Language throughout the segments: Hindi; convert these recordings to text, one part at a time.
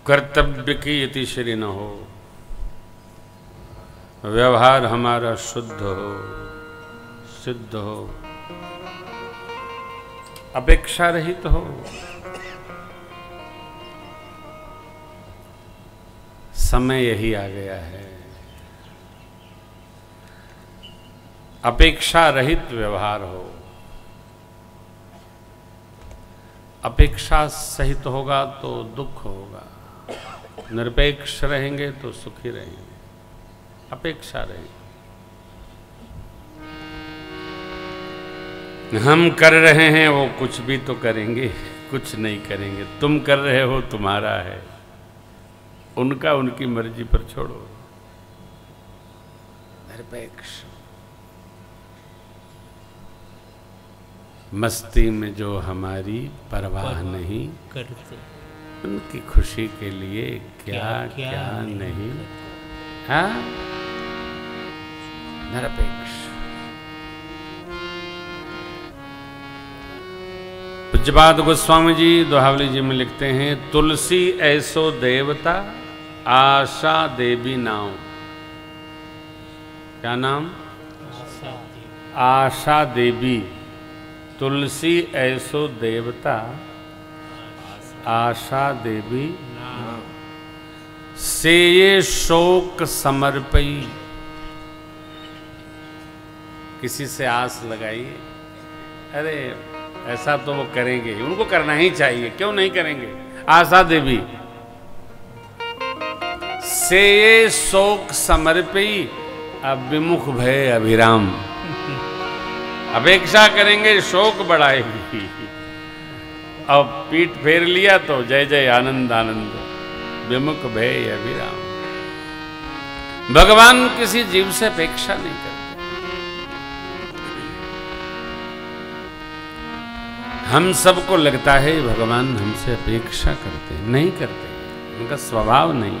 कर्तव्य की यतिश्री न हो, व्यवहार हमारा शुद्ध हो, सिद्ध हो, अपेक्षा रहित हो, समय यही आ गया है। अपेक्षा रहित व्यवहार हो, अपेक्षा सहित होगा तो दुख होगा, निरपेक्ष रहेंगे तो सुखी रहेंगे। अपेक्षा रहित हम कर रहे हैं, वो कुछ भी तो करेंगे, कुछ नहीं करेंगे। तुम कर रहे हो तुम्हारा है, उनका उनकी मर्जी पर छोड़ो। निरपेक्ष मस्ती में जो हमारी परवाह नहीं करते, उनकी खुशी के लिए क्या क्या नहीं। हाँ, निरपेक्ष। पूज्यपाद गोस्वामी जी दोहावली जी में लिखते हैं, तुलसी ऐसो देवता आशा देवी नाम। क्या नाम? आशा देवी। तुलसी ऐसो देवता आशा देवी से ये शोक समर्पई। किसी से आस लगाइए, अरे ऐसा तो वो करेंगे, उनको करना ही चाहिए, क्यों नहीं करेंगे। आशा देवी से ये शोक समर्पई अब विमुख भय अभिराम। अपेक्षा करेंगे शोक बढ़ाएगी, अब पीठ फेर लिया तो जय जय आनंद आनंद, विमुख भय अभिराम। भगवान किसी जीव से अपेक्षा नहीं करते। हम सबको लगता है भगवान हमसे अपेक्षा करते, नहीं करते, उनका स्वभाव नहीं।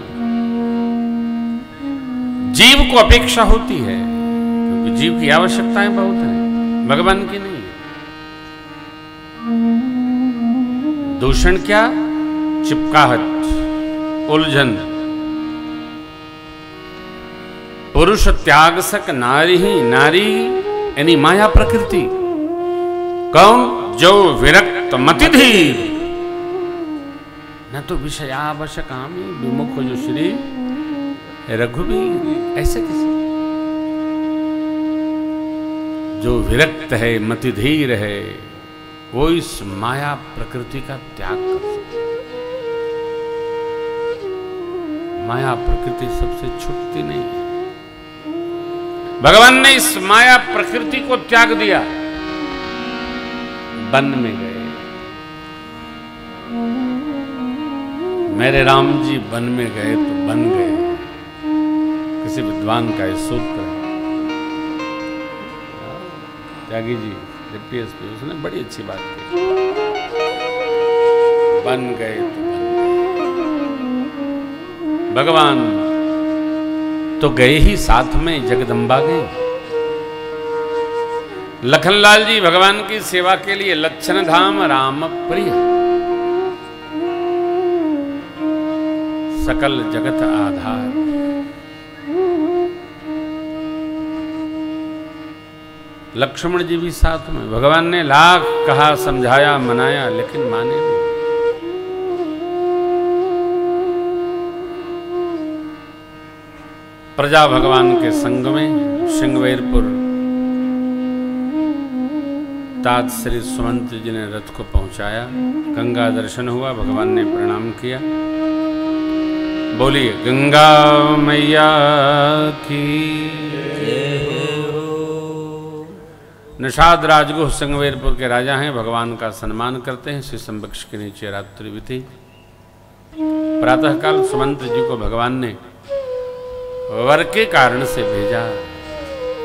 जीव को अपेक्षा होती है क्योंकि जीव की आवश्यकताएं बहुत हैं, भगवान की नहीं है। दूषण क्या? चिपकाहट, उलझन। पुरुष त्याग सक नारी ही, नारी यानी माया प्रकृति। कौन? जो विरक्त मति धीर, न तो विषयावश कामी, विमुख जो श्री रघुवीर। ऐसे किसी जो विरक्त है, मति धीर है, वो इस माया प्रकृति का त्याग कर सकता। माया प्रकृति सबसे छूटती नहीं है। भगवान ने इस माया प्रकृति को त्याग दिया, वन में गए। मेरे राम जी वन में गए तो बन गए। किसी विद्वान का ये सूत्र है, त्यागी जी डिप्टी एसपी, उसने बड़ी अच्छी बात की। बन गए तो बन गए। भगवान तो गए ही, साथ में जगदम्बा गई। लखनलाल जी भगवान की सेवा के लिए लच्छन धाम राम प्रिय, सकल जगत आधार। लक्ष्मण जी भी साथ में। भगवान ने लाख कहा, समझाया, मनाया, लेकिन माने नहीं। प्रजा भगवान के संग में श्रृंगवेरपुर तात श्री सुमंत जी ने रथ को पहुंचाया। गंगा दर्शन हुआ, भगवान ने प्रणाम किया। बोलिए गंगा मैया की। निषाद राजगुह श्रृंगवेरपुर के राजा हैं, भगवान का सम्मान करते हैं। शीशम वृक्ष के नीचे रात्रि बीती। प्रातःकाल सुमंत जी को भगवान ने वर के कारण से भेजा।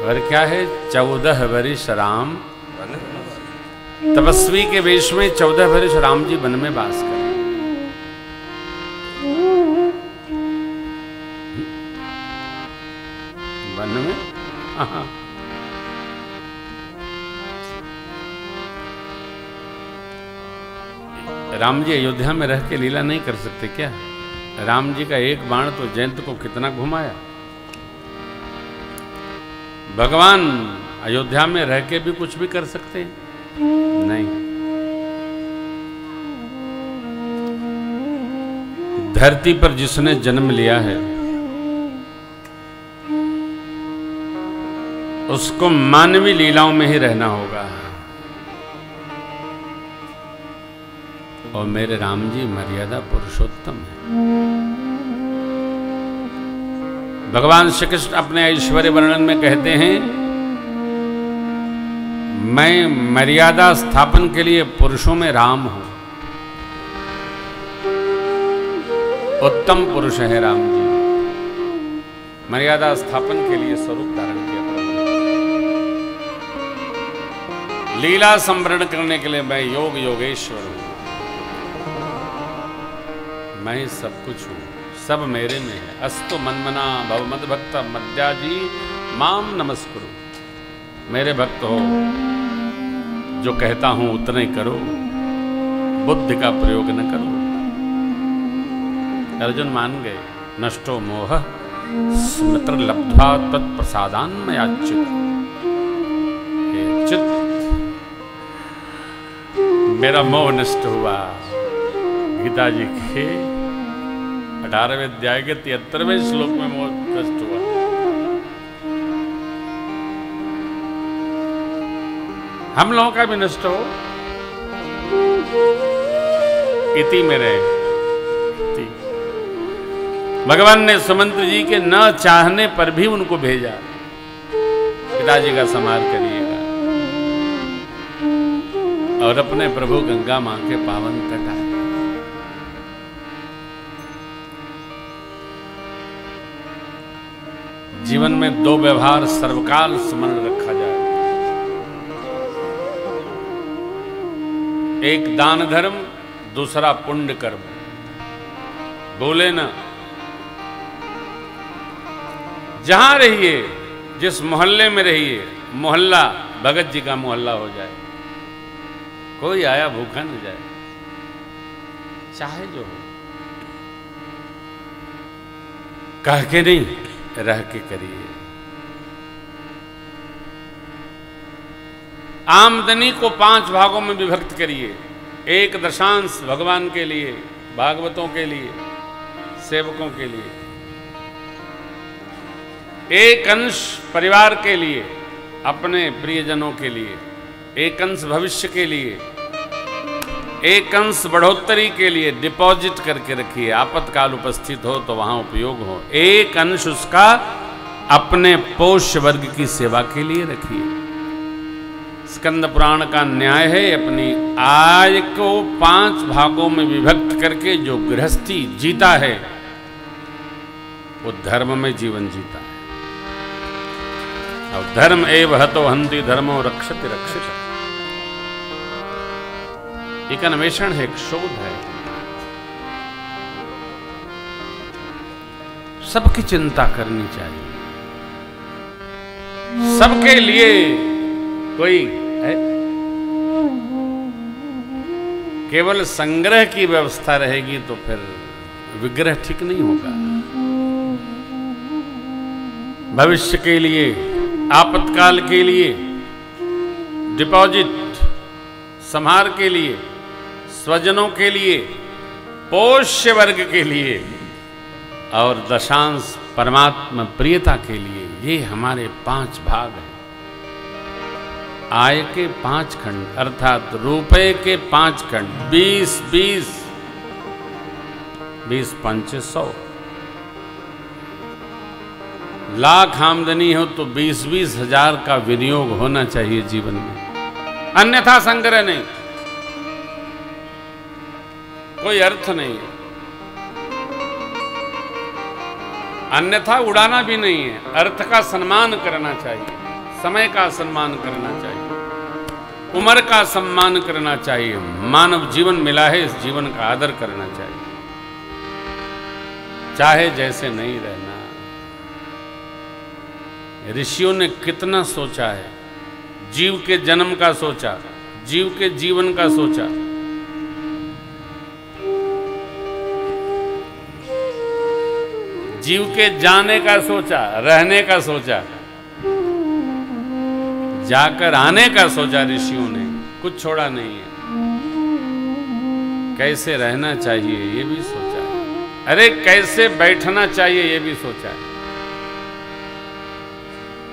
वर क्या है? 14 वर्ष राम तपस्वी के वेश में 14 वर्ष राम जी वन में वास करें। वन में राम जी अयोध्या में रह के लीला नहीं कर सकते क्या? राम जी का एक बाण तो जयंत को कितना घुमाया। भगवान अयोध्या में रह के भी कुछ भी कर सकते हैं? नहीं। धरती पर जिसने जन्म लिया है उसको मानवीय लीलाओं में ही रहना होगा। और मेरे राम जी मर्यादा पुरुषोत्तम है। भगवान श्री कृष्ण अपने ऐश्वर्य वर्णन में कहते हैं, मैं मर्यादा स्थापन के लिए पुरुषों में राम हूं। उत्तम पुरुष है राम जी। मर्यादा स्थापन के लिए स्वरूप धारण किया। लीला संवरण करने के लिए मैं योग योगेश्वर हूं। मैं सब कुछ हूं, सब मेरे में है। अस्तु मन्मना भव मद भक्त मद्याजी माम नमस्कुरु। मेरे भक्त हो, जो कहता हूं उतना ही करो, बुद्धि का प्रयोग न करो। अर्जुन मान गए। नष्टो मोह स्मृति लब्ध्वा तत्प्रसादान मयाच्युत। चित्त, मेरा मोह नष्ट हुआ। गीता जी के 18वें अध्याय के 73वें श्लोक में मोह नष्ट हुआ। हम लोगों का भी नष्ट हो इति में रहे। भगवान ने सुमंत्र जी के न चाहने पर भी उनको भेजा, पिताजी का समार करिएगा। और अपने प्रभु गंगा मां के पावन तट आए। जीवन में दो व्यवहार सर्वकाल स्मरण रखा जाए। एक दान धर्म, दूसरा पुण्य कर्म। बोले ना, जहां रहिए, जिस मोहल्ले में रहिए, मोहल्ला भगत जी का मोहल्ला हो जाए। कोई आया भूखा न जाए, चाहे जो हो। कह के नहीं, रह के करिए। आमदनी को 5 भागों में विभक्त करिए। 1/10 भगवान के लिए, भागवतों के लिए, सेवकों के लिए। 1 अंश परिवार के लिए, अपने प्रियजनों के लिए। 1 अंश भविष्य के लिए। 1 अंश बढ़ोतरी के लिए डिपॉजिट करके रखिए। आपातकाल उपस्थित हो तो वहां उपयोग हो। 1 अंश उसका अपने पोष्य वर्ग की सेवा के लिए रखिए। स्कंद पुराण का न्याय है, अपनी आय को 5 भागों में विभक्त करके जो गृहस्थी जीता है वो धर्म में जीवन जीता है। और धर्म एव हतो हन्ति धर्मो रक्षति रक्षित। एक अन्वेषण है, एक शोध है। सबकी चिंता करनी चाहिए। सबके लिए कोई है। केवल संग्रह की व्यवस्था रहेगी तो फिर विग्रह ठीक नहीं होगा। भविष्य के लिए, आपातकाल के लिए, डिपॉजिट संहार के लिए, स्वजनों के लिए, पोष्य वर्ग के लिए और दशांश परमात्मा प्रियता के लिए। ये हमारे 5 भाग हैं। आय के 5 खंड, अर्थात रुपए के 5 खंड। 20 20 20 5 100। लाख आमदनी हो तो 20-20 हजार का विनियोग होना चाहिए जीवन में, अन्यथा संग्रह नहीं, कोई अर्थ नहीं है। अन्यथा उड़ाना भी नहीं है। अर्थ का सम्मान करना चाहिए, समय का सम्मान करना चाहिए, उम्र का सम्मान करना चाहिए। मानव जीवन मिला है, इस जीवन का आदर करना चाहिए, चाहे जैसे नहीं रहना। ऋषियों ने कितना सोचा है, जीव के जन्म का सोचा, जीव के जीवन का सोचा। जीव के जाने का सोचा, रहने का सोचा, जाकर आने का सोचा ऋषियों ने, कुछ छोड़ा नहीं है। कैसे रहना चाहिए ये भी सोचा है, अरे कैसे बैठना चाहिए ये भी सोचा है।